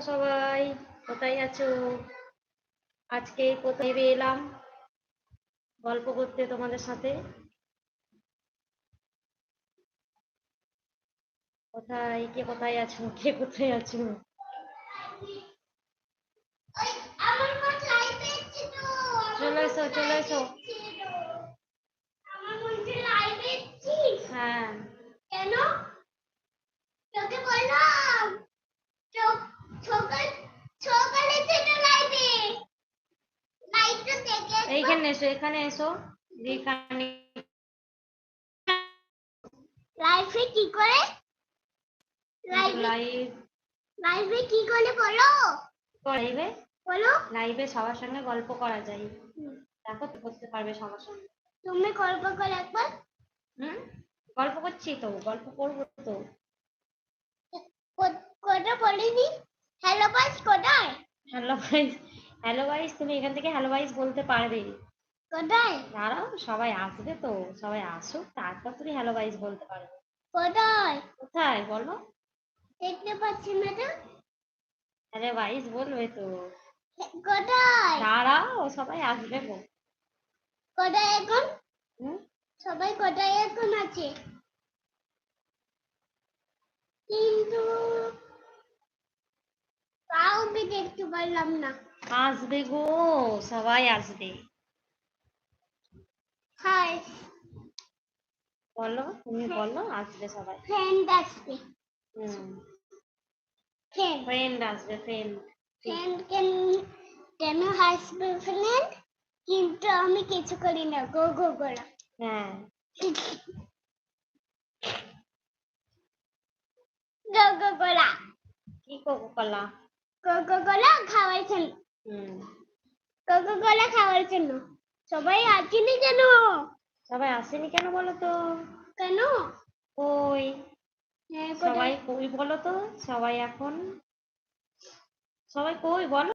সবাই কোথায় আছো? আজকে কোথায় এলাম গল্প করতে তোমাদের সাথে। কোথায় কে কোথায় আছো? কে কোথায় আছো? চলে এসো চলে এসো। হ্যাঁ কেন তোকে বললাম সকালে ছিল লাইভে লাইভটা দেখে এইখানে এসো এখানে এসো। এখানে লাইভে কি করে লাইভ লাইভে কি করে বলো লাইভে বলো লাইভে সবার সঙ্গে গল্প করা যায়। দেখো তো করতে পারবে সবার সঙ্গে। তুমি গল্প করে একবার হুম, গল্প করছি তো, গল্প করবো তো। কোটা বলিনি হ্যালো গাইস কোথায় হ্যালো গাইস, হ্যালো গাইস, তুমি এখান থেকে হ্যালো গাইস বলতে পারবে। কোথায় দাঁড়াও, সবাই আসবে তো, সবাই আসুক, তারপর তুমি হ্যালো গাইস বলতে পারবে। কোথায় কোথায় বলো? দেখতে পাচ্ছি না তো হ্যালো গাইস বলবে তো। কোথায় দাঁড়াও, সবাই আসবে গো। কোথায় এখন হুম, সবাই কোথায় এখন আছে কিন্তু কাউকে দেখতে পারলাম না আসবে গো, সবাই আসবে। হাই বলো, তুমি বলো, আসবে সবাই। ফ্রেন্ড আসবে হুম, ফ্রেন্ড ফ্রেন্ড আসবে, ফ্রেন্ড। ফ্রেন্ড কেন হাসবে ফ্রেন্ড কিন্তু আমি কিছু করি না গো গো গোলা হ্যাঁ, গো গো গোলা কি কোকো কলা? গো গো গোলা খাওয়ার জন্য হুম, গো গো গোলা খাওয়ার জন্য সবাই আসেনি কেন সবাই আসেনি কেন বলো তো? কেন কই হ্যাঁ সবাই কোথায় কই বলো তো? সবাই এখন সবাই কই বলো?